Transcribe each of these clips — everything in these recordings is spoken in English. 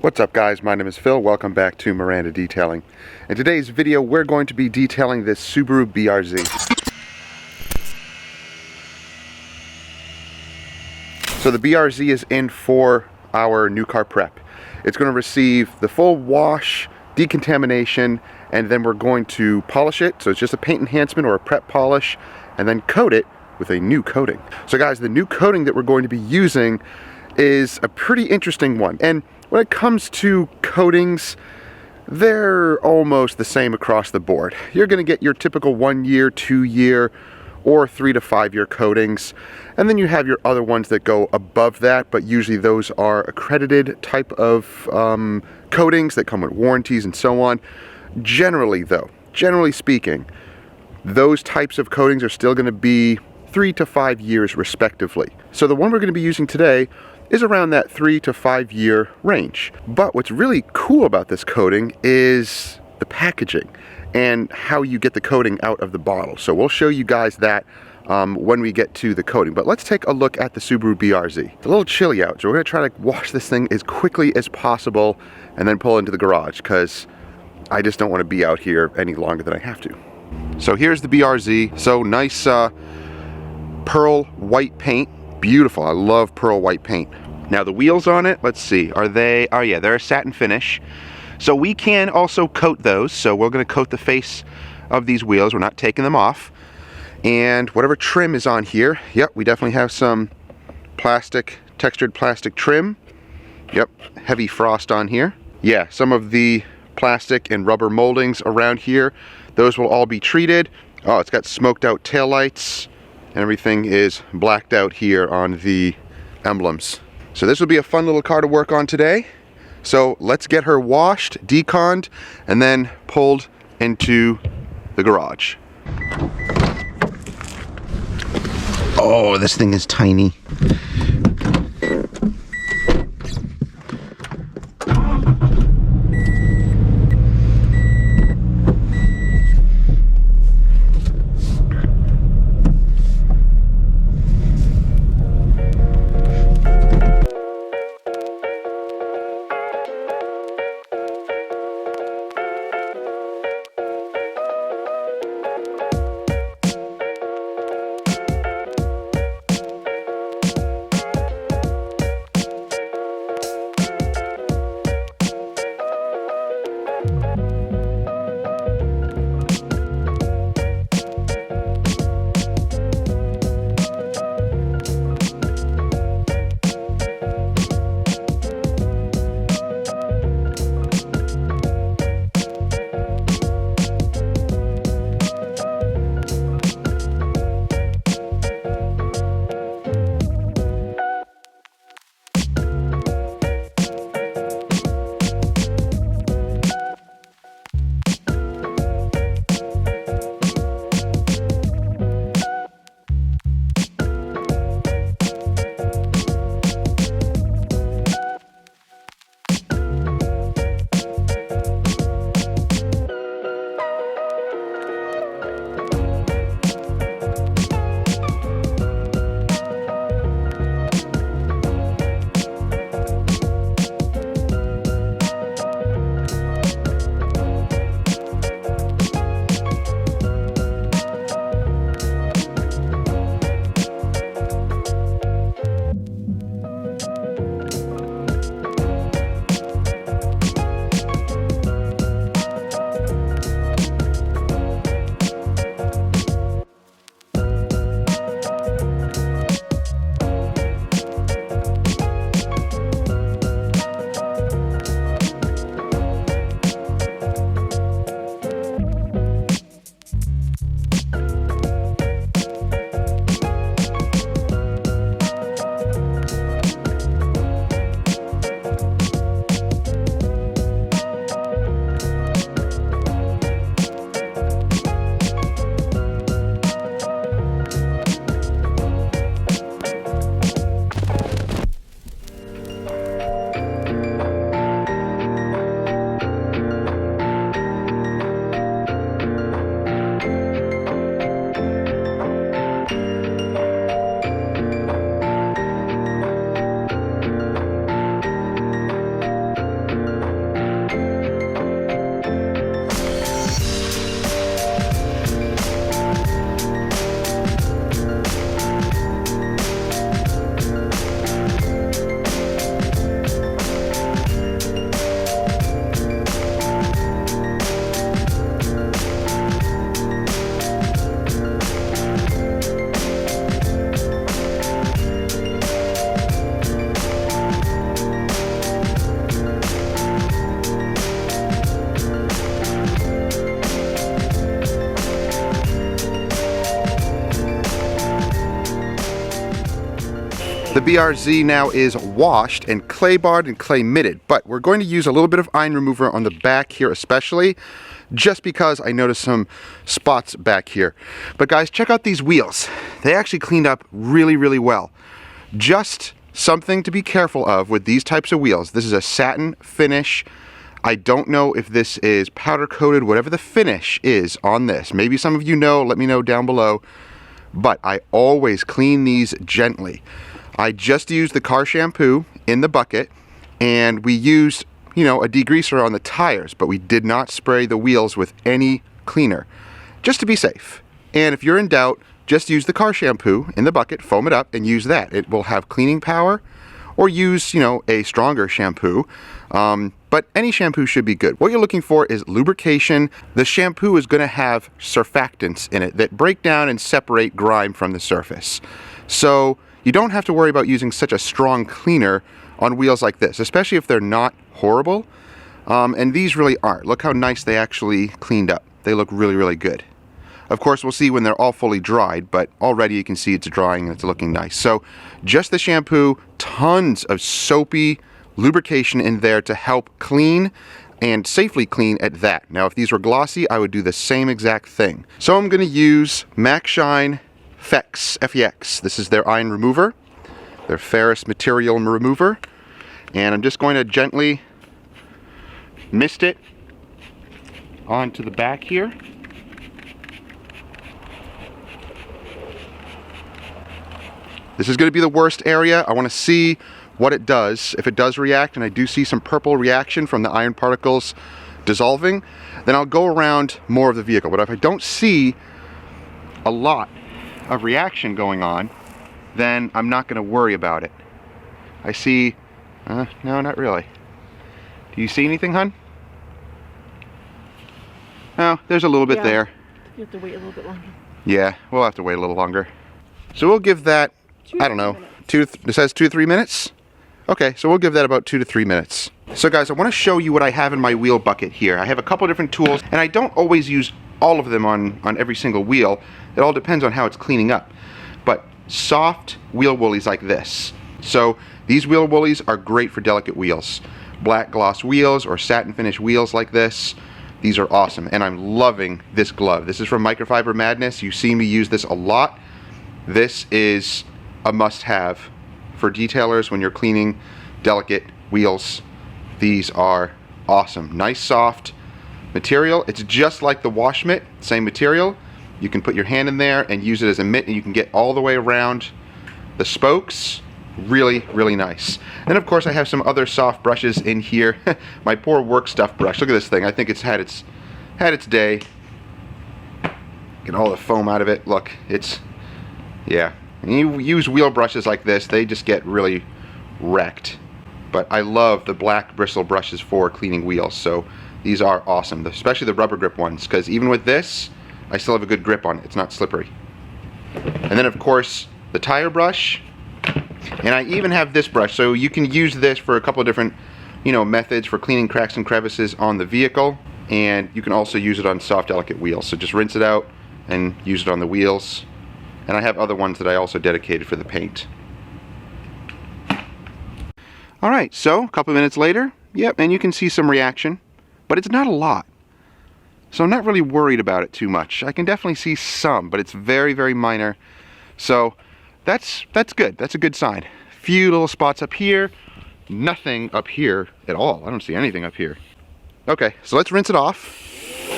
What's up guys, my name is Phil, welcome back to Miranda Detailing. In today's video we're going to be detailing this Subaru BRZ. So the BRZ is in for our new car prep. It's going to receive the full wash, decontamination, and then we're going to polish it. So it's just a paint enhancement or a prep polish, and then coat it with a new coating. So guys, the new coating that we're going to be using is a pretty interesting one. And when it comes to coatings, they're almost the same across the board. You're going to get your typical 1 year, 2 year, or 3 to 5 year coatings. And then you have your other ones that go above that, but usually those are accredited type of coatings that come with warranties and so on. Generally though, generally speaking, those types of coatings are still going to be 3 to 5 years respectively. So the one we're going to be using today is around that 3 to 5 year range. But what's really cool about this coating is the packaging and how you get the coating out of the bottle. So we'll show you guys that when we get to the coating. But let's take a look at the Subaru BRZ. It's a little chilly out, so we're gonna try to wash this thing as quickly as possible and then pull into the garage, because I just don't want to be out here any longer than I have to. So here's the BRZ. So nice pearl white paint. Beautiful. I love pearl white paint. Now the wheels on it, let's see, are they, oh yeah, they're a satin finish. So we can also coat those. So we're going to coat the face of these wheels. We're not taking them off. And whatever trim is on here, yep, we definitely have some plastic, textured plastic trim. Yep, heavy frost on here. Yeah, some of the plastic and rubber moldings around here, those will all be treated. Oh, it's got smoked out taillights. And everything is blacked out here on the emblems. So this will be a fun little car to work on today. So let's get her washed, deconned, and then pulled into the garage. Oh, this thing is tiny. The BRZ now is washed and clay barred and clay mitted, but we're going to use a little bit of iron remover on the back here especially, just because I noticed some spots back here. But guys, check out these wheels. They actually cleaned up really, really well. Just something to be careful of with these types of wheels. This is a satin finish. I don't know if this is powder coated, whatever the finish is on this. Maybe some of you know, let me know down below. But I always clean these gently. I just used the car shampoo in the bucket, and we used, you know, a degreaser on the tires, but we did not spray the wheels with any cleaner, just to be safe. And if you're in doubt, just use the car shampoo in the bucket, foam it up, and use that. It will have cleaning power, or use, you know, a stronger shampoo. But any shampoo should be good. What you're looking for is lubrication. The shampoo is going to have surfactants in it that break down and separate grime from the surface. So you don't have to worry about using such a strong cleaner on wheels like this, especially if they're not horrible. And these really aren't. Look how nice they actually cleaned up. They look really, really good. Of course, we'll see when they're all fully dried, but already you can see it's drying and it's looking nice. So just the shampoo, tons of soapy lubrication in there to help clean and safely clean at that. Now, if these were glossy, I would do the same exact thing. So I'm going to use Max Shine FEX, F-E-X. This is their iron remover, their ferrous material remover. And I'm just going to gently mist it onto the back here. This is going to be the worst area. I want to see what it does. If it does react, and I do see some purple reaction from the iron particles dissolving, then I'll go around more of the vehicle. But if I don't see a lot of reaction going on, then I'm not going to worry about it. I see, no, not really. Do you see anything, hun? No, there's a little bit there. You have to wait a little bit longer. Yeah, we'll have to wait a little longer. So we'll give that, I don't know, it says 2 to 3 minutes? Okay, so we'll give that about 2 to 3 minutes. So guys, I want to show you what I have in my wheel bucket here. I have a couple different tools, and I don't always use all of them on every single wheel. It all depends on how it's cleaning up. But soft wheel woolies like this. So these wheel woolies are great for delicate wheels. Black gloss wheels or satin finish wheels like this. These are awesome, and I'm loving this glove. This is from Microfiber Madness. You see me use this a lot. This is a must-have for detailers when you're cleaning delicate wheels. These are awesome. Nice soft material. It's just like the wash mitt, same material. You can put your hand in there and use it as a mitt, and you can get all the way around the spokes. Really, really nice. And of course I have some other soft brushes in here. My poor work stuff brush. Look at this thing. I think it's had its day. Get all the foam out of it. Look, it's, yeah. When you use wheel brushes like this, they just get really wrecked. But I love the black bristle brushes for cleaning wheels, so these are awesome, especially the rubber grip ones, because even with this, I still have a good grip on it. It's not slippery. And then of course, the tire brush, and I even have this brush, so you can use this for a couple of different, you know, methods for cleaning cracks and crevices on the vehicle, and you can also use it on soft, delicate wheels. So just rinse it out and use it on the wheels. And I have other ones that I also dedicated for the paint. Alright, so a couple minutes later, yep, and you can see some reaction, but it's not a lot. So I'm not really worried about it too much. I can definitely see some, but it's very, very minor. So that's good. That's a good sign. Few little spots up here, nothing up here at all. I don't see anything up here. Okay, so let's rinse it off.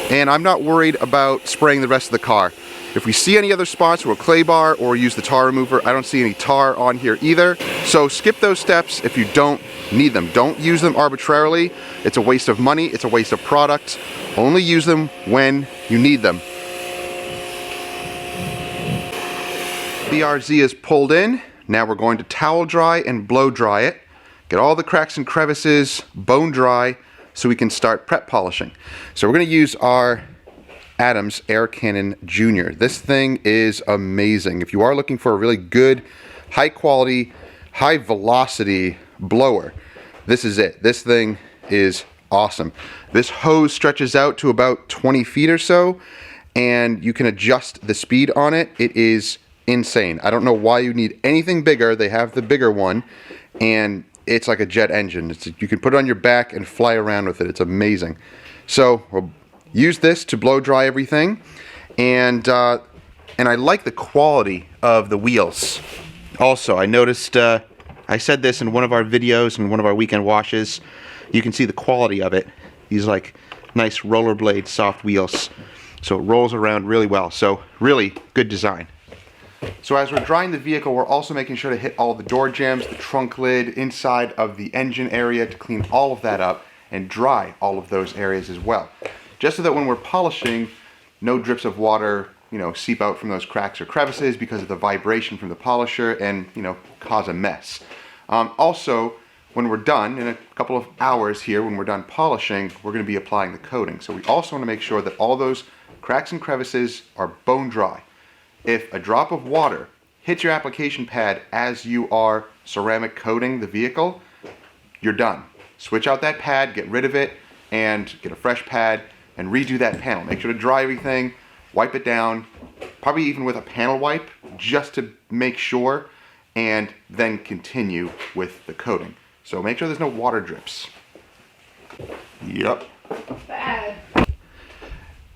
And I'm not worried about spraying the rest of the car. If we see any other spots, we'll clay bar or use the tar remover. I don't see any tar on here either. So skip those steps if you don't need them. Don't use them arbitrarily. It's a waste of money. It's a waste of product. Only use them when you need them. BRZ is pulled in. Now we're going to towel dry and blow dry it. Get all the cracks and crevices bone dry so we can start prep polishing. So we're going to use our Adams Air Cannon Jr. This thing is amazing. If you are looking for a really good, high quality, high velocity blower, this is it. This thing is awesome. This hose stretches out to about 20 feet or so, and you can adjust the speed on it. It is insane. I don't know why you need anything bigger. They have the bigger one, and it's like a jet engine. You can put it on your back and fly around with it. It's amazing. So we'll use this to blow dry everything, and I like the quality of the wheels. Also, I noticed, I said this in one of our videos, in one of our weekend washes, you can see the quality of it. These like nice rollerblade soft wheels. So it rolls around really well. So really good design. So as we're drying the vehicle, we're also making sure to hit all the door jambs, the trunk lid, inside of the engine area to clean all of that up and dry all of those areas as well. Just so that when we're polishing, no drips of water, seep out from those cracks or crevices because of the vibration from the polisher and, cause a mess. Also, when we're done, in a couple of hours here, when we're done polishing, we're going to be applying the coating. So we also want to make sure that all those cracks and crevices are bone dry. If a drop of water hits your application pad as you are ceramic coating the vehicle, you're done. Switch out that pad, get rid of it, and get a fresh pad and redo that panel. Make sure to dry everything, wipe it down, probably even with a panel wipe, just to make sure, and then continue with the coating. So make sure there's no water drips. Yep. Bad.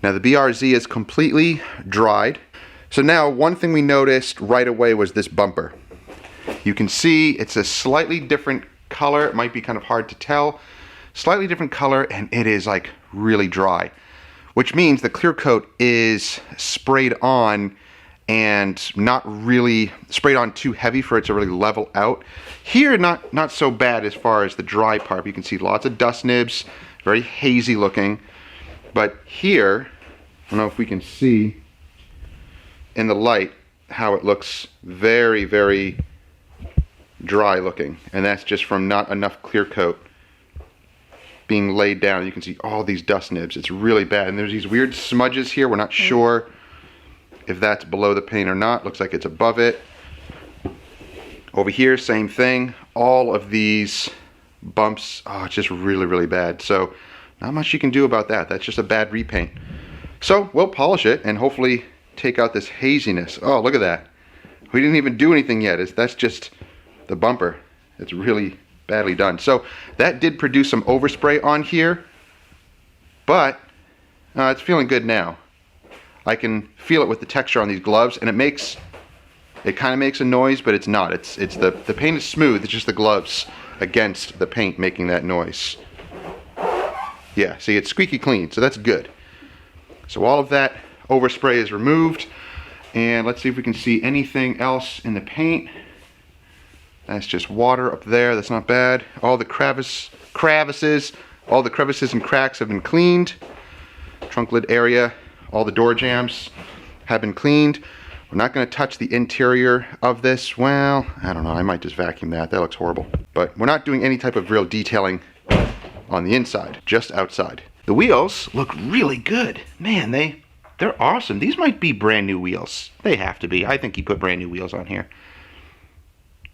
Now the BRZ is completely dried. So now one thing we noticed right away was this bumper. You can see it's a slightly different color. It might be kind of hard to tell. Slightly different color, and it is like really dry, which means the clear coat is sprayed on and not really sprayed on too heavy for it to really level out. Here, not so bad as far as the dry part. You can see lots of dust nibs, very hazy looking. But here, I don't know if we can see in the light how it looks very, very dry looking. And that's just from not enough clear coat being laid down. You can see all these dust nibs. It's really bad. And there's these weird smudges here. We're not sure if that's below the paint or not. Looks like it's above it. Over here, same thing. All of these bumps, it's just really, really bad. So not much you can do about that. That's just a bad repaint. So we'll polish it and hopefully take out this haziness. Oh, look at that. We didn't even do anything yet. That's just the bumper. It's really badly done. So that did produce some overspray on here, but it's feeling good now. I can feel it with the texture on these gloves, and it kind of makes a noise, but it's not. It's the paint is smooth. It's just the gloves against the paint making that noise. Yeah, see, it's squeaky clean, so that's good. So all of that overspray is removed, and let's see if we can see anything else in the paint. That's just water up there. That's not bad. All the crevices and cracks have been cleaned. Trunk lid area, all the door jambs have been cleaned. We're not going to touch the interior of this. Well, I don't know. I might just vacuum that. That looks horrible. But we're not doing any type of real detailing on the inside, just outside. The wheels look really good. Man, they're awesome. These might be brand new wheels. They have to be. I think he put brand new wheels on here.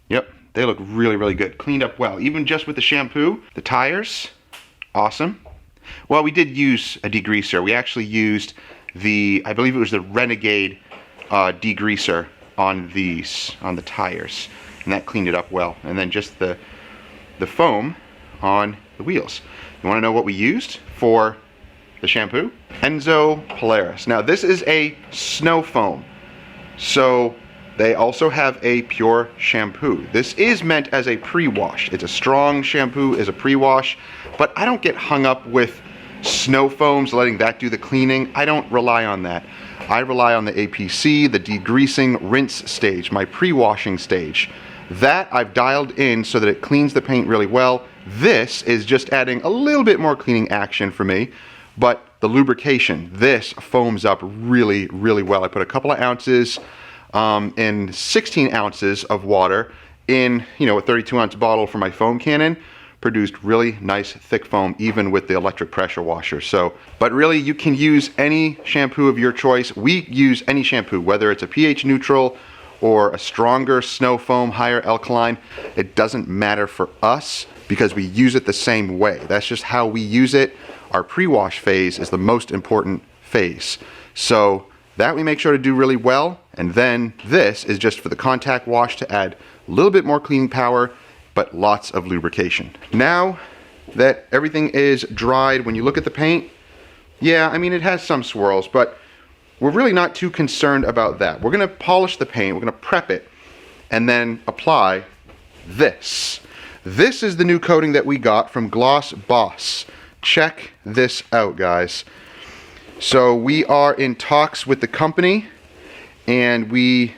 Yep, they look really, really good. Cleaned up well. Even just with the shampoo. The tires, awesome. Well, we did use a degreaser. We actually used I believe it was the Renegade degreaser on the tires, and that cleaned it up well. And then just the foam on the wheels. You want to know what we used for the shampoo? Enzo Polaris. Now this is a snow foam, so they also have a pure shampoo. This is meant as a pre-wash. It's a strong shampoo as a pre-wash, but I don't get hung up with snow foams, letting that do the cleaning. I don't rely on that. I rely on the APC, the degreasing rinse stage, my pre-washing stage. That I've dialed in so that it cleans the paint really well. This is just adding a little bit more cleaning action for me, but the lubrication, this foams up really, really well. I put a couple of ounces in 16 ounces of water in, a 32-ounce bottle for my foam cannon. Produced really nice thick foam, even with the electric pressure washer. So, but really you can use any shampoo of your choice. We use any shampoo, whether it's a pH neutral or a stronger snow foam, higher alkaline. It doesn't matter for us because we use it the same way. That's just how we use it. Our pre-wash phase is the most important phase. So that we make sure to do really well, And then this is just for the contact wash to add a little bit more cleaning power, but lots of lubrication. Now that everything is dried, when you look at the paint, yeah, I mean, it has some swirls, but we're really not too concerned about that. We're gonna polish the paint, we're gonna prep it, and then apply this. This is the new coating that we got from GlossBaus. Check this out, guys. So we are in talks with the company, and we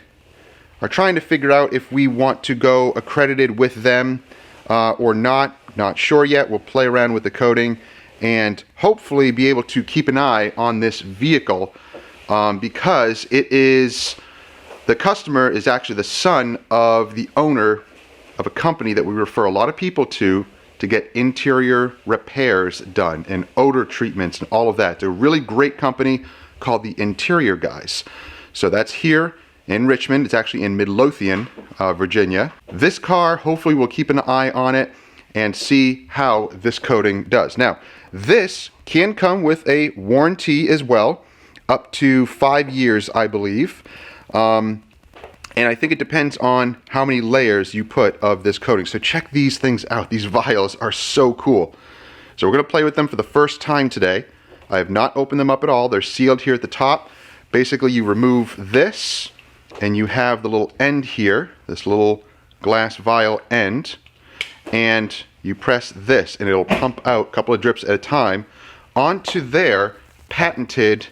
are trying to figure out if we want to go accredited with them or not. Not sure yet. We'll play around with the coating and hopefully be able to keep an eye on this vehicle because the customer is actually the son of the owner of a company that we refer a lot of people to get interior repairs done and odor treatments and all of that. It's a really great company called the Interior Guys. So that's here in Richmond. It's actually in Midlothian, Virginia. This car, hopefully we'll keep an eye on it and see how this coating does. Now, this can come with a warranty as well, up to 5 years, I believe. And I think it depends on how many layers you put of this coating. So check these things out. These vials are so cool. So we're gonna play with them for the first time today. I have not opened them up at all. They're sealed here at the top. Basically, you remove this and you have the little end here, this little glass vial end, and you press this and it'll pump out a couple of drips at a time onto their patented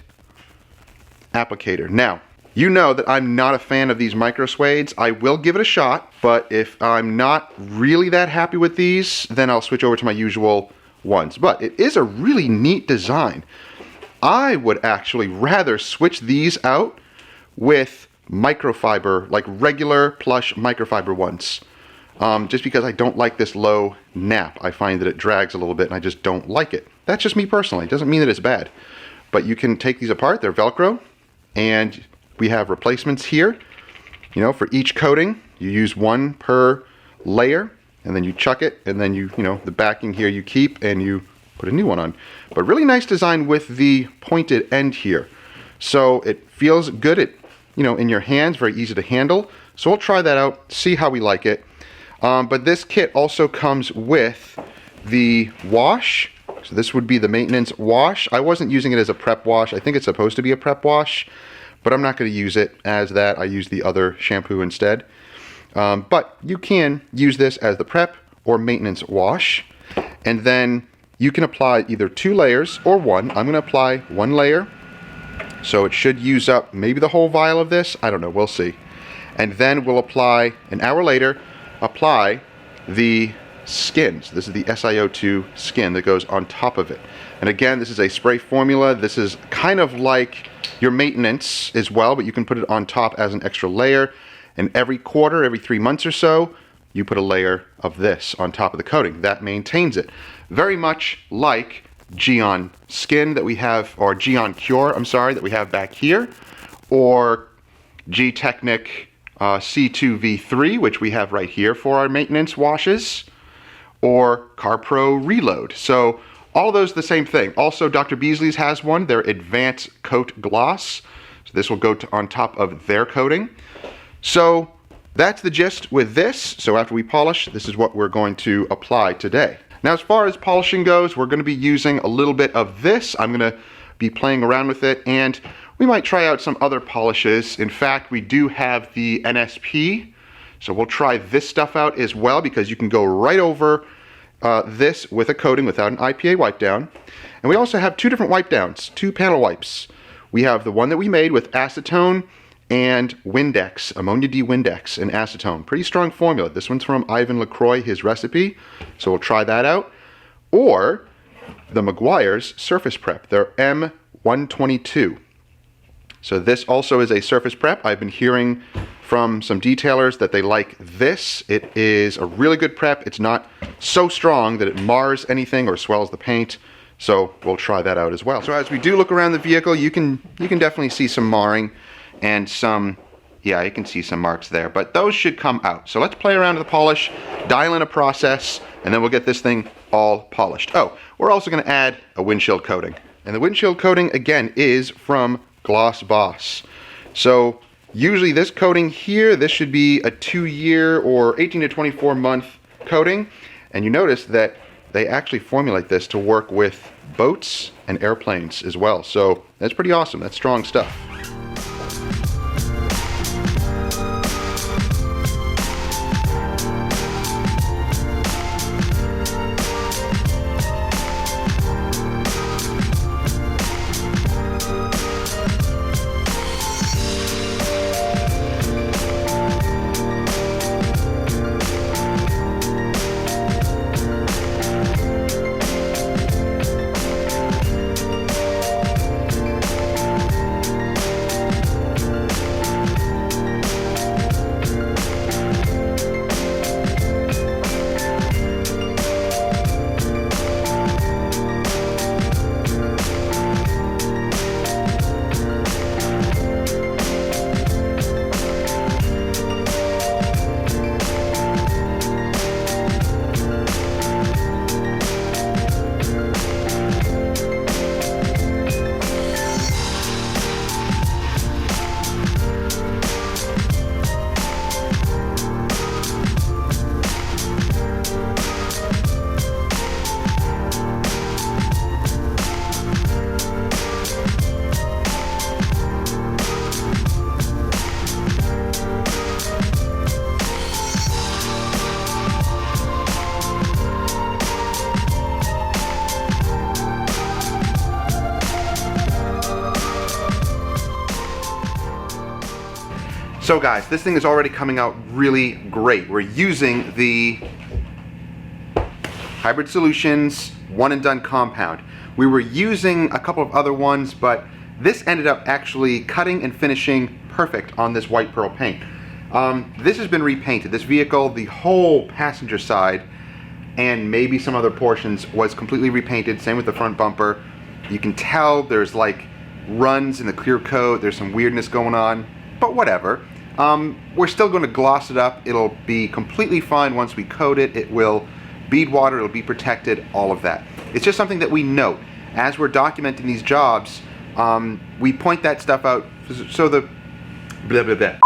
applicator. Now, you know that I'm not a fan of these micro suedes. I will give it a shot, but if I'm not really that happy with these, then I'll switch over to my usual ones. But it is a really neat design. I would actually rather switch these out with microfiber, like regular plush microfiber ones. Just because I don't like this low nap. I find that it drags a little bit and I just don't like it. That's just me personally. It doesn't mean that it's bad. But you can take these apart, they're Velcro, and we have replacements here. You know, for each coating, you use one per layer, and then you chuck it, and then you know, the backing here you keep, and you put a new one on. But really nice design with the pointed end here. So it feels good, in your hands, very easy to handle. So we'll try that out, see how we like it. But this kit also comes with the wash. So this would be the maintenance wash. I wasn't using it as a prep wash. I think it's supposed to be a prep wash, but I'm not going to use it as that. I use the other shampoo instead. But you can use this as the prep or maintenance wash. And then you can apply either 2 layers or 1. I'm going to apply 1 layer. So it should use up maybe the whole vial of this. I don't know. We'll see. And then we'll apply, an hour later, apply the skins. This is the SiO2 skin that goes on top of it. And again, this is a spray formula. This is kind of like your maintenance as well, but you can put it on top as an extra layer. And every quarter, every 3 months or so, you put a layer of this on top of the coating. That maintains it. Very much like Geon Skin that we have, or Geon Cure, I'm sorry, that we have back here, or G-Technic C2V3, which we have right here for our maintenance washes, or CarPro Reload. So all of those the same thing. Also, Dr. Beasley's has one, their Advanced Coat Gloss. So this will go on top of their coating. So that's the gist with this. So after we polish, this is what we're going to apply today. Now, as far as polishing goes, we're going to be using a little bit of this. I'm going to be playing around with it, and we might try out some other polishes. In fact, we do have the NSP, so we'll try this stuff out as well, because you can go right over this with a coating without an IPA wipe down. And we also have 2 different wipe downs, 2 panel wipes. We have the one that we made with acetone and Windex, ammonia D Windex and acetone. Pretty strong formula. This one's from Ivan LaCroix, his recipe, so we'll try that out. Or the Meguiar's Surface Prep, their M122. So this also is a surface prep. I've been hearing from some detailers that they like this. It is a really good prep. It's not so strong that it mars anything or swells the paint. So we'll try that out as well. So as we do look around the vehicle, you can definitely see some marring and some, yeah, you can see some marks there, but those should come out. So let's play around with the polish, dial in a process, and then we'll get this thing all polished. Oh, we're also going to add a windshield coating. And the windshield coating, again, is from GlossBaus. So Usually this coating here, this should be a 2-year or 18 to 24 month coating. And you notice that they actually formulate this to work with boats and airplanes as well. So that's pretty awesome. That's strong stuff. So guys, this thing is already coming out really great. We're using the Hybrid Solutions one and done compound. We were using a couple of other ones, but this ended up actually cutting and finishing perfect on this white pearl paint. This has been repainted. This vehicle, the whole passenger side and maybe some other portions was completely repainted. Same with the front bumper. You can tell there's like runs in the clear coat. There's some weirdness going on, but whatever. We're still going to gloss it up. It'll be completely fine once we coat it. It will bead water, it'll be protected, all of that. It's just something that we note. As we're documenting these jobs, we point that stuff out so the blah, blah, blah.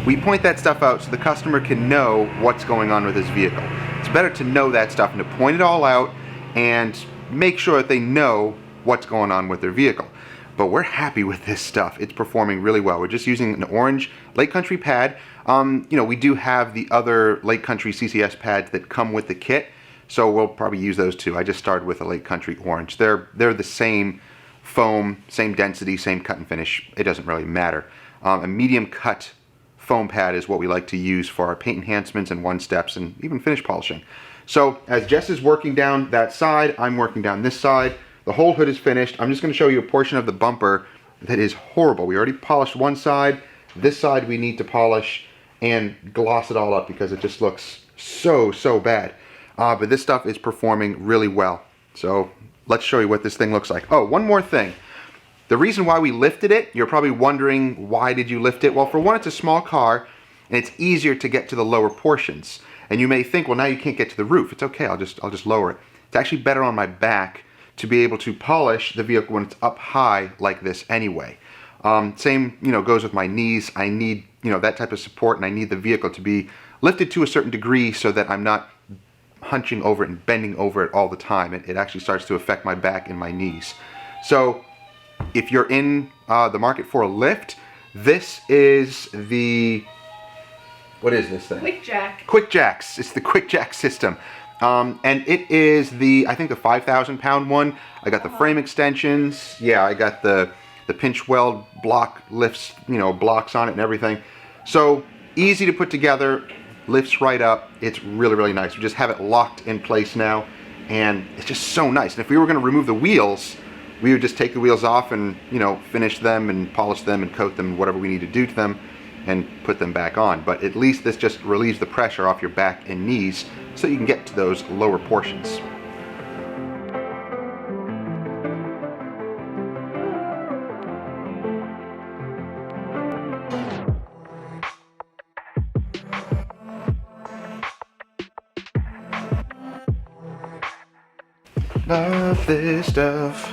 We point that stuff out so the customer can know what's going on with his vehicle. It's better to know that stuff and to point it all out and make sure that they know what's going on with their vehicle. But we're happy with this stuff. It's performing really well. We're just using an orange Lake Country pad. You know, we do have the other Lake Country CCS pads that come with the kit, so we'll probably use those too. I just started with a Lake Country orange. They're the same foam, same density, same cut and finish. It doesn't really matter. A medium cut foam pad is what we like to use for our paint enhancements and one-steps and even finish polishing. So as Jess is working down that side, I'm working down this side. The whole hood is finished. I'm just going to show you a portion of the bumper that is horrible. We already polished one side. This side we need to polish and gloss it all up because it just looks so bad. But this stuff is performing really well. So let's show you what this thing looks like. Oh, one more thing. The reason why we lifted it, you're probably wondering, why did you lift it? Well, for one, it's a small car and it's easier to get to the lower portions. And you may think, well, now you can't get to the roof. It's okay, I'll just lower it. It's actually better on my back to be able to polish the vehicle when it's up high like this anyway. Same, you know, goes with my knees. I need, you know, that type of support, and I need the vehicle to be lifted to a certain degree so that I'm not hunching over it and bending over it all the time. It actually starts to affect my back and my knees. So if you're in the market for a lift, this is the, what is this thing? Quick Jack. Quick Jacks. It's the Quick Jack system. And it is the, I think the 5,000 pound one. I got the frame extensions. Yeah, I got the pinch weld block lifts, you know, blocks on it and everything. So easy to put together, lifts right up. It's really nice. We just have it locked in place now, and it's just so nice. And if we were going to remove the wheels, we would just take the wheels off and, you know, finish them and polish them and coat them, whatever we need to do to them, and put them back on. But at least this just relieves the pressure off your back and knees so you can get to those lower portions. Love this stuff.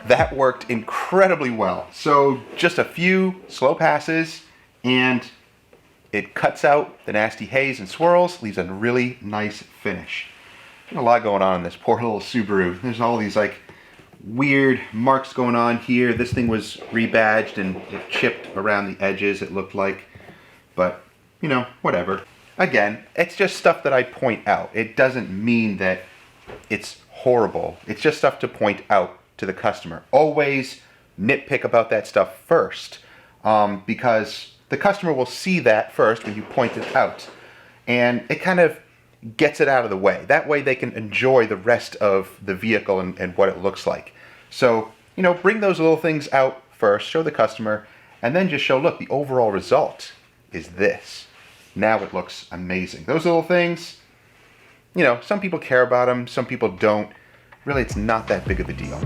that worked incredibly well. So just a few slow passes and it cuts out the nasty haze and swirls, leaves a really nice finish. There's a lot going on in this poor little Subaru. There's all these like weird marks going on here. This thing was rebadged and it chipped around the edges, it looked like. But, you know, whatever. Again, it's just stuff that I point out. It doesn't mean that it's horrible. It's just stuff to point out to the customer. Always nitpick about that stuff first, because the customer will see that first when you point it out. And it kind of gets it out of the way. That way they can enjoy the rest of the vehicle and what it looks like. So, you know, bring those little things out first, show the customer, and then just show, look, the overall result is this. Now it looks amazing. Those little things, you know, some people care about them, some people don't. Really, it's not that big of a deal.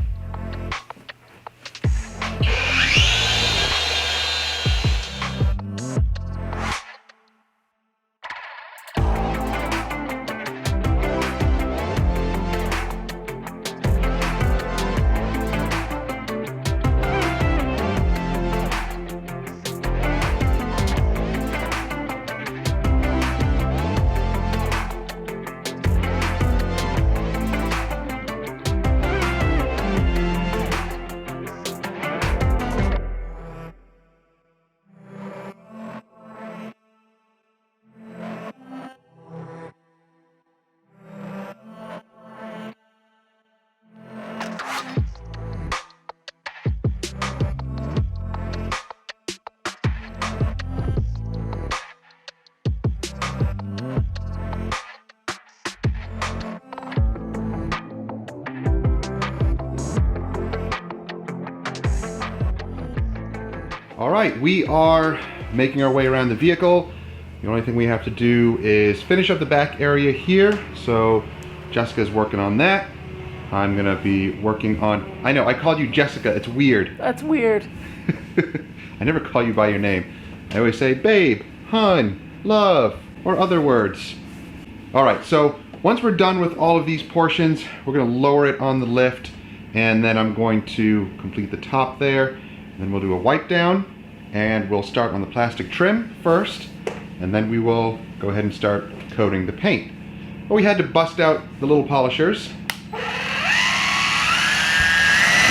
All right, we are making our way around the vehicle. The only thing we have to do is finish up the back area here. So Jessica's working on that. I'm gonna be working on, I know, I called you Jessica, it's weird. That's weird. I never call you by your name. I always say babe, hun, love, or other words. All right, so once we're done with all of these portions, we're gonna lower it on the lift, and then I'm going to complete the top there. Then we'll do a wipe down, and we'll start on the plastic trim first, and then we will go ahead and start coating the paint. Well, we had to bust out the little polishers.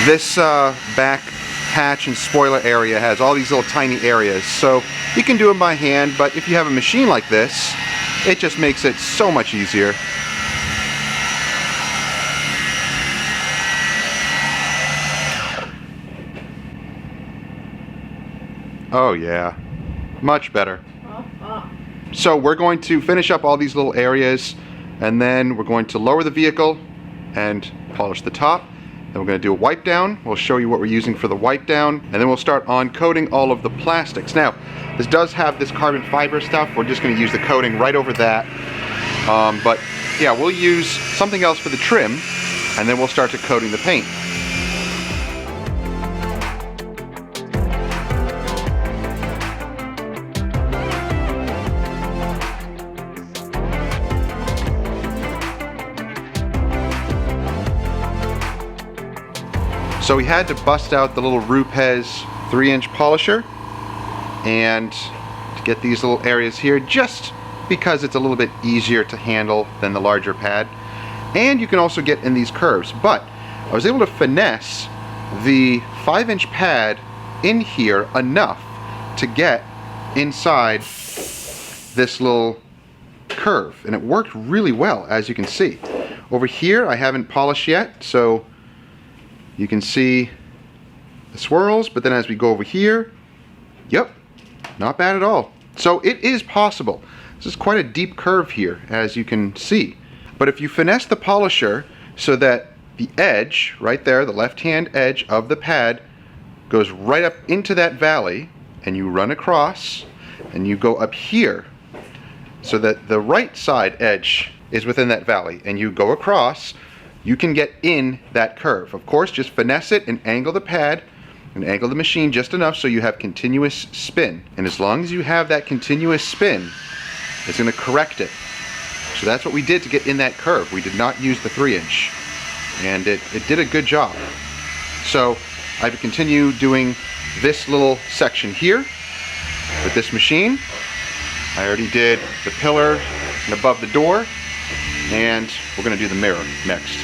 This back hatch and spoiler area has all these little tiny areas, so you can do them by hand, but if you have a machine like this, it just makes it so much easier. Oh yeah, much better. So we're going to finish up all these little areas, and then we're going to lower the vehicle and polish the top. Then we're going to do a wipe down. We'll show you what we're using for the wipe down, and then we'll start on coating all of the plastics. Now, this does have this carbon fiber stuff. We're just going to use the coating right over that. But yeah, we'll use something else for the trim, and then we'll start to coating the paint. So we had to bust out the little Rupes 3-inch polisher and to get these little areas here, just because it's a little bit easier to handle than the larger pad. And you can also get in these curves, but I was able to finesse the 5-inch pad in here enough to get inside this little curve, and it worked really well, as you can see. Over here I haven't polished yet, so you can see the swirls, but then as we go over here, yep, not bad at all. So it is possible. This is quite a deep curve here, as you can see. But if you finesse the polisher so that the edge, right there, the left-hand edge of the pad, goes right up into that valley, and you run across, and you go up here, so that the right side edge is within that valley, and you go across, you can get in that curve. Of course, just finesse it and angle the pad and angle the machine just enough so you have continuous spin. And as long as you have that continuous spin, it's going to correct it. So that's what we did to get in that curve. We did not use the 3-inch. And it did a good job. So I would continue doing this little section here with this machine. I already did the pillar and above the door, and we're going to do the mirror next.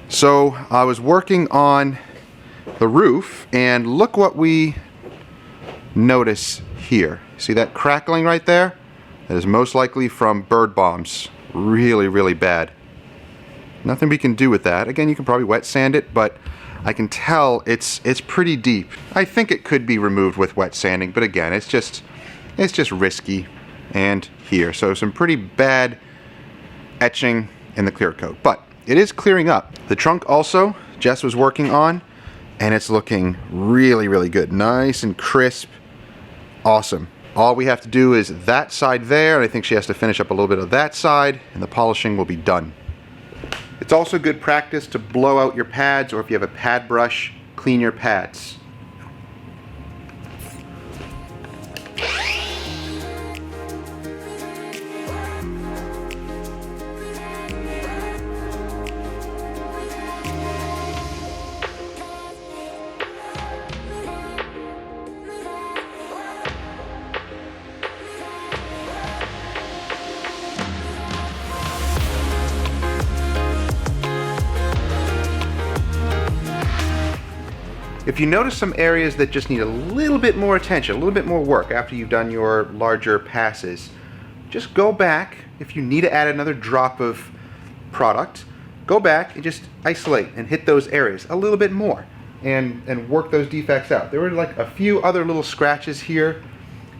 So I was working on the roof, and look what we notice here. See that crackling right there? That is most likely from bird bombs. Really, really bad. Nothing we can do with that. Again, you can probably wet sand it, but I can tell it's pretty deep. I think it could be removed with wet sanding, but again, it's just risky. And here, so some pretty bad etching in the clear coat, but it is clearing up. The trunk also, Jess was working on, and it's looking really, really good. Nice and crisp. Awesome. All we have to do is that side there, and I think she has to finish up a little bit of that side, and the polishing will be done. It's also good practice to blow out your pads, or if you have a pad brush, clean your pads. If you notice some areas that just need a little bit more attention, a little bit more work after you've done your larger passes, just go back. If you need to add another drop of product, go back and just isolate and hit those areas a little bit more and work those defects out. There were like a few other little scratches here,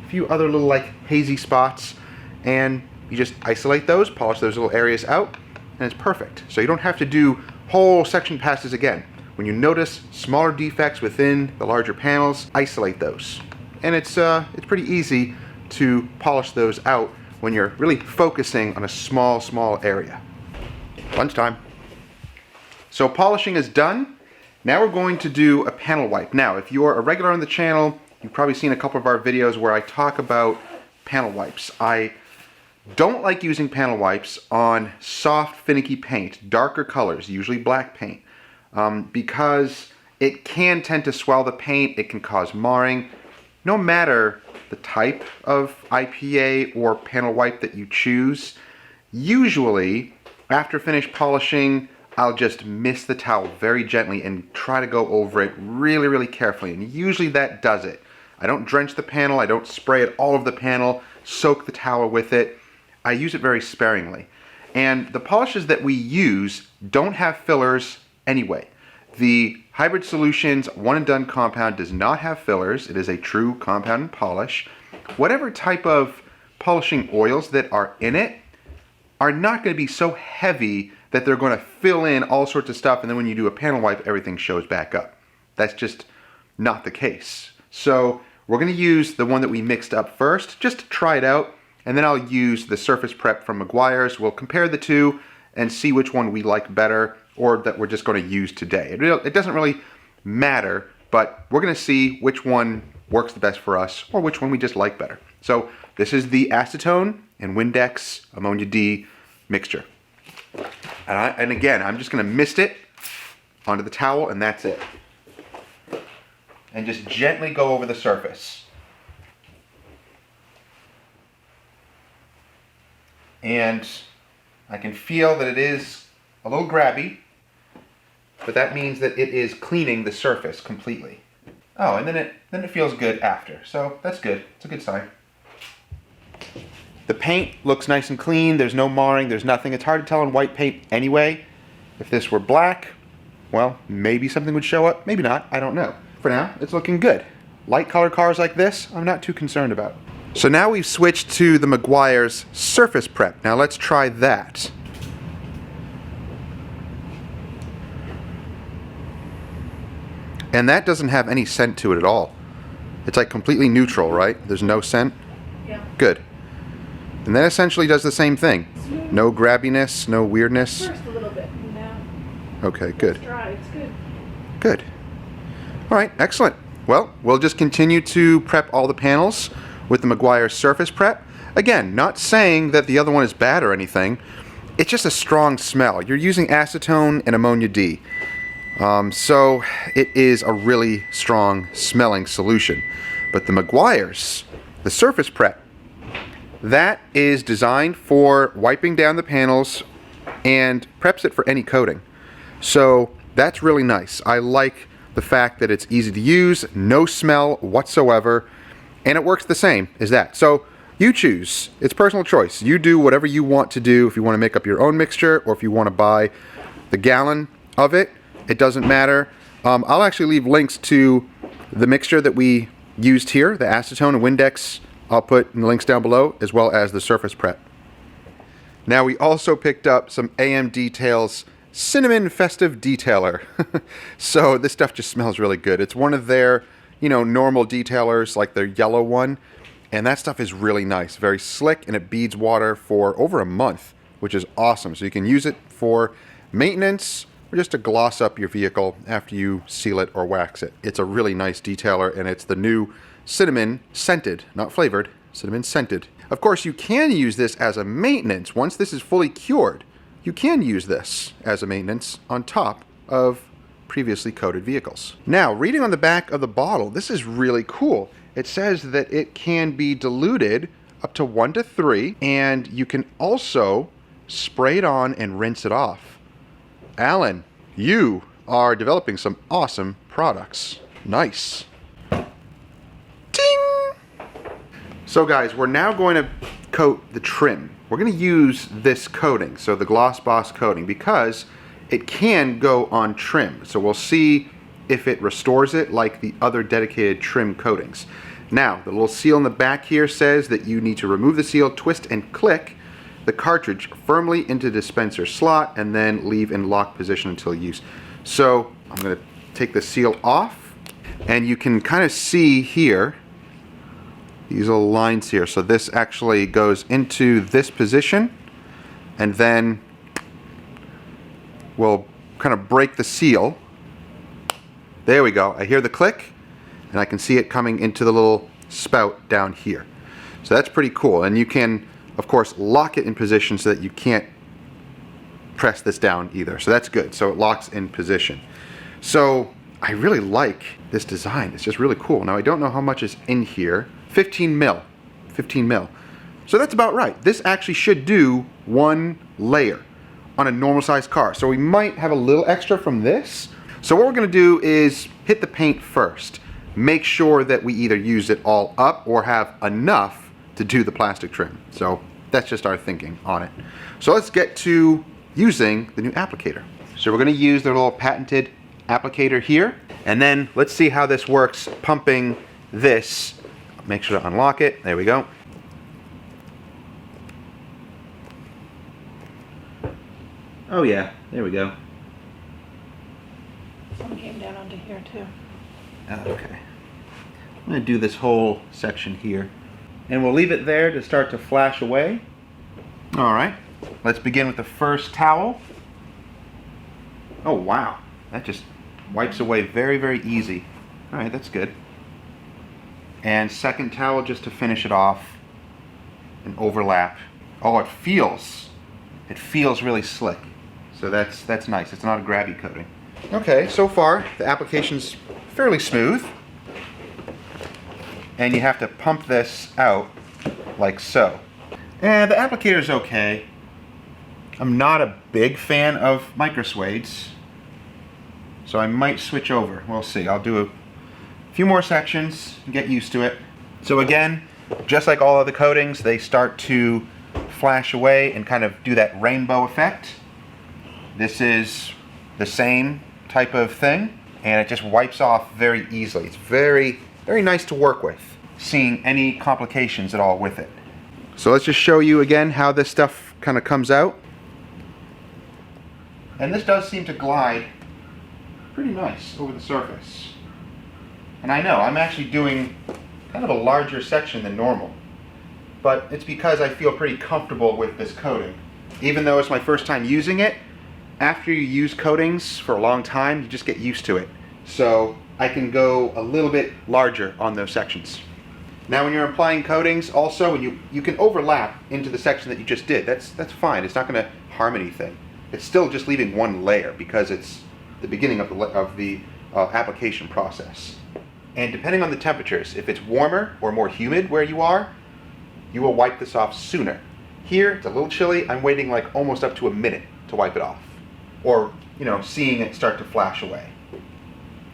a few other little like hazy spots, and you just isolate those, polish those little areas out, and it's perfect. So you don't have to do whole section passes again. When you notice smaller defects within the larger panels, isolate those. And it's pretty easy to polish those out when you're really focusing on a small area. Lunchtime. So polishing is done. Now we're going to do a panel wipe. Now, if you're a regular on the channel, you've probably seen a couple of our videos where I talk about panel wipes. I don't like using panel wipes on soft, finicky paint, darker colors, usually black paint. Because it can tend to swell the paint, it can cause marring. No matter the type of IPA or panel wipe that you choose, usually after finished polishing, I'll just mist the towel very gently and try to go over it really, really carefully, and usually that does it. I don't drench the panel, I don't spray it all over the panel, soak the towel with it. I use it very sparingly. And the polishes that we use don't have fillers anyway. The Hybrid Solutions One and Done compound does not have fillers. It is a true compound and polish. Whatever type of polishing oils that are in it are not going to be so heavy that they're going to fill in all sorts of stuff, and then when you do a panel wipe, everything shows back up. That's just not the case. So we're going to use the one that we mixed up first, just to try it out, and then I'll use the Surface Prep from Meguiar's. We'll compare the two and see which one we like better, or that we're just going to use today. It doesn't really matter, but we're going to see which one works the best for us, or which one we just like better. So This is the acetone and Windex ammonia D mixture. And again, I'm just going to mist it onto the towel, and that's it. And just gently go over the surface. And I can feel that it is a little grabby, but that means that it is cleaning the surface completely. Oh, and then it feels good after, so that's good. It's a good sign. The paint looks nice and clean. There's no marring. There's nothing. It's hard to tell on white paint anyway. If this were black, well, maybe something would show up. Maybe not. I don't know. For now, it's looking good. Light color cars like this, I'm not too concerned about. So now we've switched to the Meguiar's Surface Prep. Now let's try that. And that doesn't have any scent to it at all. It's like completely neutral, right? There's no scent? Yeah. Good. And that essentially does the same thing. No grabbiness, no weirdness. First a little bit, now. Okay, good. It's dry, it's good. Good. All right, excellent. Well, we'll just continue to prep all the panels with the Meguiar's Surface Prep. Again, not saying that the other one is bad or anything. It's just a strong smell. You're using acetone and ammonia D. So it is a really strong smelling solution. But the Meguiar's, the Surface Prep, that is designed for wiping down the panels and preps it for any coating. So that's really nice. I like the fact that it's easy to use, no smell whatsoever, and it works the same as that. So you choose. It's personal choice. You do whatever you want to do. If you want to make up your own mixture or if you want to buy the gallon of it, it doesn't matter. I'll actually leave links to the mixture that we used here, the acetone and Windex. I'll put in the links down below, as well as the Surface Prep. Now we also picked up some AM Detail's Cinnamon Festive Detailer. So this stuff just smells really good. It's one of their, normal detailers, like their yellow one. And that stuff is really nice, very slick, and it beads water for over a month, which is awesome. So you can use it for maintenance or just to gloss up your vehicle after you seal it or wax it. It's a really nice detailer, and it's the new cinnamon scented, not flavored, cinnamon scented. Of course, you can use this as a maintenance. Once this is fully cured, you can use this as a maintenance on top of previously coated vehicles. Now, reading on the back of the bottle, this is really cool. It says that it can be diluted up to 1 to 3, and you can also spray it on and rinse it off. Alan, you are developing some awesome products. Nice. So guys, we're now going to coat the trim. We're going to use this coating, so the GlossBaus coating, because it can go on trim. So we'll see if it restores it like the other dedicated trim coatings. Now, the little seal in the back here says that you need to remove the seal, twist and click the cartridge firmly into the dispenser slot, and then leave in lock position until use. So I'm going to take the seal off, and you can kind of see here these little lines here. So this actually goes into this position, and then we'll kind of break the seal. There we go. I hear the click, and I can see it coming into the little spout down here. So that's pretty cool. And you can, of course, lock it in position so that you can't press this down either. So that's good. So it locks in position. So I really like this design. It's just really cool. Now I don't know how much is in here. 15 mil. 15 mil. So that's about right. This actually should do 1 layer on a normal sized car. So we might have a little extra from this. So what we're going to do is hit the paint first. Make sure that we either use it all up or have enough to do the plastic trim. So that's just our thinking on it. So let's get to using the new applicator. So we're going to use their little patented applicator here. And then let's see how this works pumping this. Make sure to unlock it. There we go. Oh yeah, there we go. Some came down onto here too. Okay. I'm going to do this whole section here. And we'll leave it there to start to flash away. Alright, let's begin with the first towel. Oh wow, that just wipes away very, very easy. Alright, that's good. And second towel just to finish it off. and overlap. Oh, it feels really slick. So that's nice. It's not a grabby coating. Okay, so far the application's fairly smooth. And you have to pump this out like so. And the applicator's okay. I'm not a big fan of microsuades, so I might switch over. We'll see. I'll do a few more sections and get used to it. So again, just like all other coatings, they start to flash away and kind of do that rainbow effect. This is the same type of thing, and it just wipes off very easily. It's very nice to work with, seeing any complications at all with it. So let's just show you again how this stuff kind of comes out. And this does seem to glide pretty nice over the surface. And I know, I'm actually doing kind of a larger section than normal, but it's because I feel pretty comfortable with this coating. Even though it's my first time using it, after you use coatings for a long time, you just get used to it. So I can go a little bit larger on those sections. Now when you're applying coatings also, and you can overlap into the section that you just did, that's fine. It's not going to harm anything. It's still just leaving one layer because it's the beginning of the application process. And depending on the temperatures, if it's warmer or more humid where you are, you will wipe this off sooner. Here, it's a little chilly. I'm waiting like almost up to a minute to wipe it off. Or, you know, seeing it start to flash away.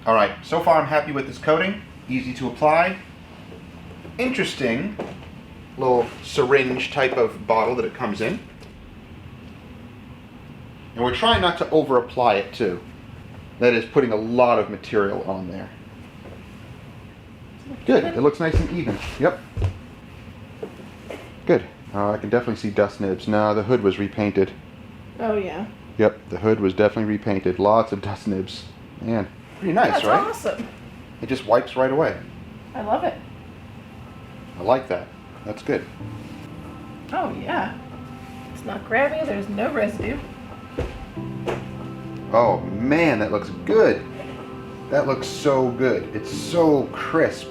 All right, so far I'm happy with this coating. Easy to apply. Interesting little syringe type of bottle that it comes in. And we're trying not to over apply it too. That is putting a lot of material on there. Good, it looks nice and even. Yep. Good. I can definitely see dust nibs. No, the hood was repainted. Oh yeah. Yep, the hood was definitely repainted. Lots of dust nibs. Man, pretty nice, That's right? awesome. It just wipes right away. I love it. I like that. That's good. Oh yeah. It's not grabby, there's no residue. Oh man, that looks good. That looks so good. It's so crisp.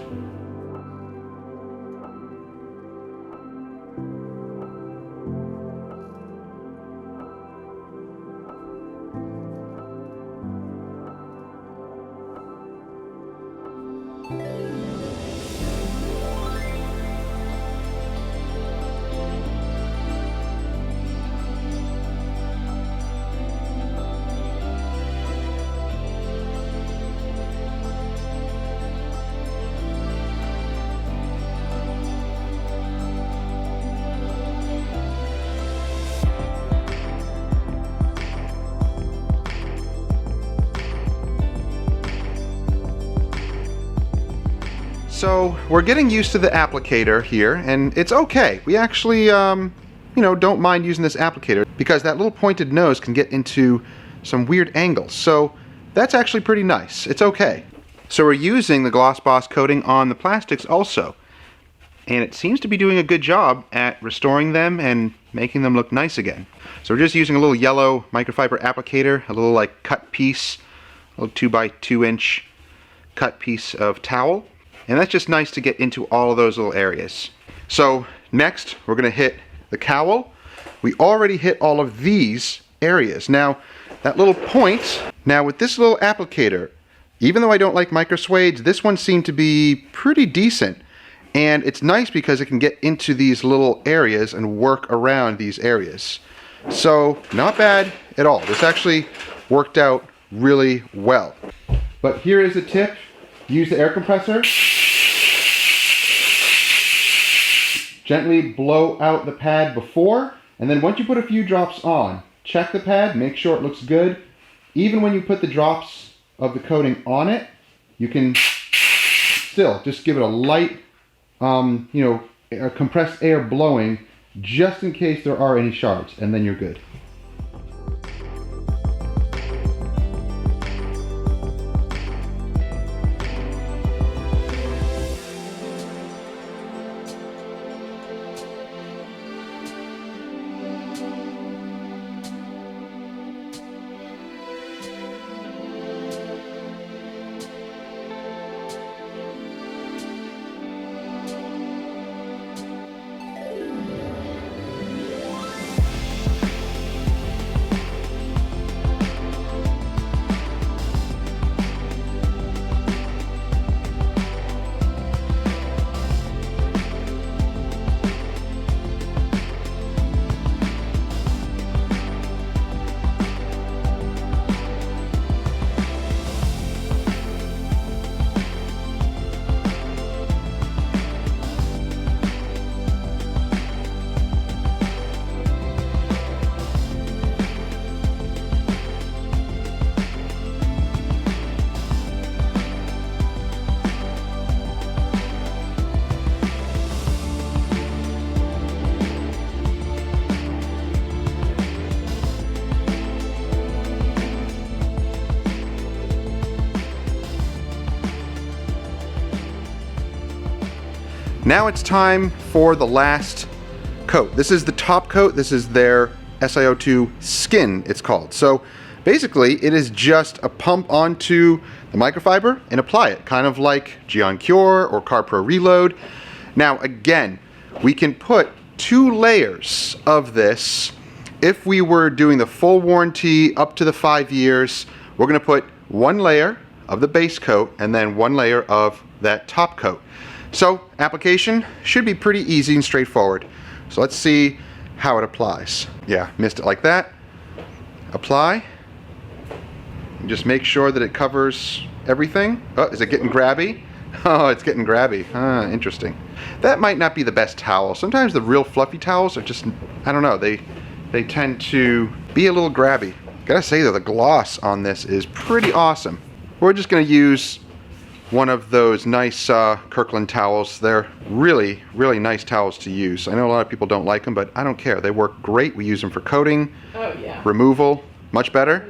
So we're getting used to the applicator here, and it's okay. We actually, you know, don't mind using this applicator because that little pointed nose can get into some weird angles. So that's actually pretty nice. It's okay. So we're using the GlossBaus coating on the plastics also, and it seems to be doing a good job at restoring them and making them look nice again. So we're just using a little yellow microfiber applicator, a little like cut piece, a little 2x2 inch cut piece of towel. And that's just nice to get into all of those little areas. So next, we're going to hit the cowl. We already hit all of these areas. Now, that little point, now with this little applicator, even though I don't like microsuades, this one seemed to be pretty decent. And it's nice because it can get into these little areas and work around these areas. So, not bad at all. This actually worked out really well. But here is a tip. Use the air compressor. Gently blow out the pad before, and then once you put a few drops on, check the pad, make sure it looks good. Even when you put the drops of the coating on it, you can still just give it a light, you know, compressed air blowing, just in case there are any shards, and then you're good. Now it's time for the last coat. This is the top coat. This is their SiO2 skin, it's called. So basically it is just a pump onto the microfiber and apply it, kind of like Geon Cure or CarPro Reload. Now again, we can put 2 layers of this. If we were doing the full warranty up to the 5 years, we're going to put 1 layer of the base coat and then 1 layer of that top coat. So application should be pretty easy and straightforward. So let's see how it applies. Yeah, missed it like that. Apply. And just make sure that it covers everything. Oh, is it getting grabby? Oh, it's getting grabby. Interesting. That might not be the best towel. Sometimes the real fluffy towels are just, I don't know, they tend to be a little grabby. Gotta say though, the gloss on this is pretty awesome. We're just gonna use one of those nice Kirkland towels. They're really, really nice towels to use. I know a lot of people don't like them, but I don't care. They work great. We use them for coating, removal. Much better?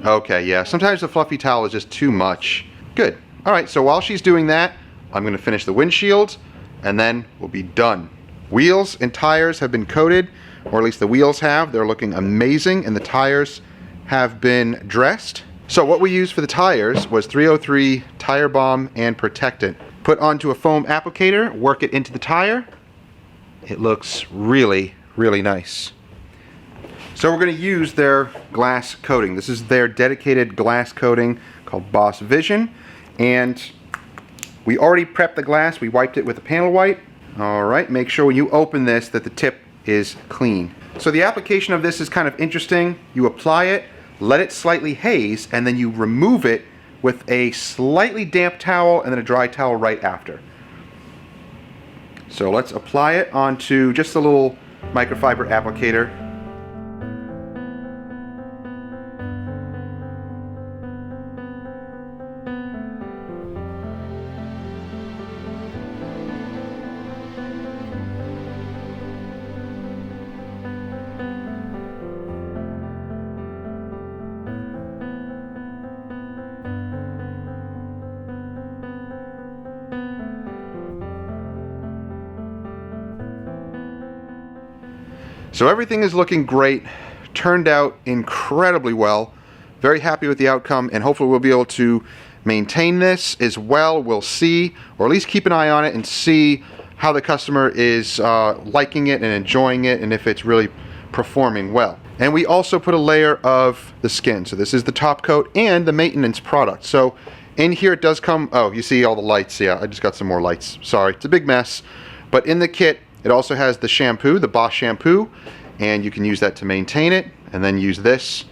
Okay, yeah. Sometimes the fluffy towel is just too much. Good. All right, so while she's doing that, I'm gonna finish the windshield, and then we'll be done. Wheels and tires have been coated, or at least the wheels have. They're looking amazing, and the tires have been dressed. So what we used for the tires was 303 tire balm and protectant. Put onto a foam applicator, work it into the tire. It looks really, really nice. So we're going to use their glass coating. This is their dedicated glass coating called Boss Vision. And we already prepped the glass. We wiped it with a panel wipe. All right, make sure when you open this that the tip is clean. So the application of this is kind of interesting. You apply it, let it slightly haze, and then you remove it with a slightly damp towel and then a dry towel right after. So let's apply it onto just a little microfiber applicator. So everything is looking great, turned out incredibly well. Very happy with the outcome, and hopefully we'll be able to maintain this as well. We'll see, or at least keep an eye on it and see how the customer is liking it and enjoying it, and if it's really performing well. And we also put a layer of the skin. So this is the top coat and the maintenance product. So in here it does come, oh, you see all the lights. Yeah, I just got some more lights. Sorry, it's a big mess. But in the kit, it also has the shampoo, the Boss shampoo, and you can use that to maintain it, and then use this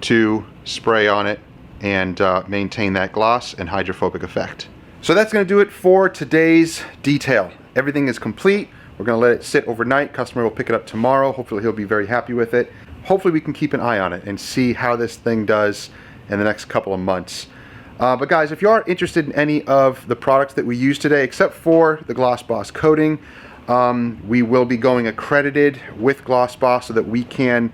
to spray on it and maintain that gloss and hydrophobic effect. So that's going to do it for today's detail. Everything is complete. We're going to let it sit overnight. Customer will pick it up tomorrow. Hopefully he'll be very happy with it. Hopefully we can keep an eye on it and see how this thing does in the next couple of months. But guys, if you are interested in any of the products that we use today, except for the GlossBaus coating, we will be going accredited with GlossBaus so that we can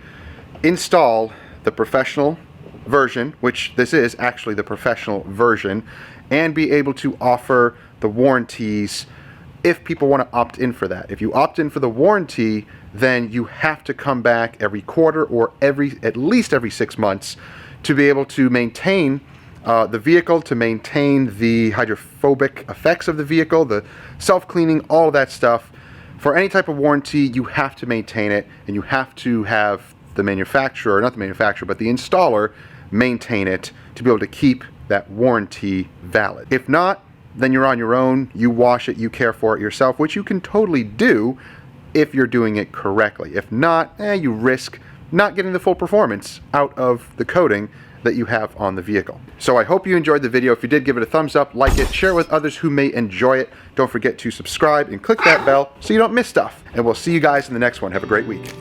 install the professional version, which this is actually the professional version, and be able to offer the warranties if people want to opt in for that. If you opt in for the warranty, then you have to come back every quarter or at least every 6 months to be able to maintain the vehicle, to maintain the hydrophobic effects of the vehicle, the self-cleaning, all of that stuff. For any type of warranty, you have to maintain it, and you have to have the manufacturer, not the manufacturer, but the installer maintain it to be able to keep that warranty valid. If not, then you're on your own. You wash it, you care for it yourself, which you can totally do if you're doing it correctly. If not, you risk not getting the full performance out of the coating that you have on the vehicle. So I hope you enjoyed the video. If you did, give it a thumbs up, like it, share it with others who may enjoy it. Don't forget to subscribe and click that bell so you don't miss stuff. And we'll see you guys in the next one. Have a great week.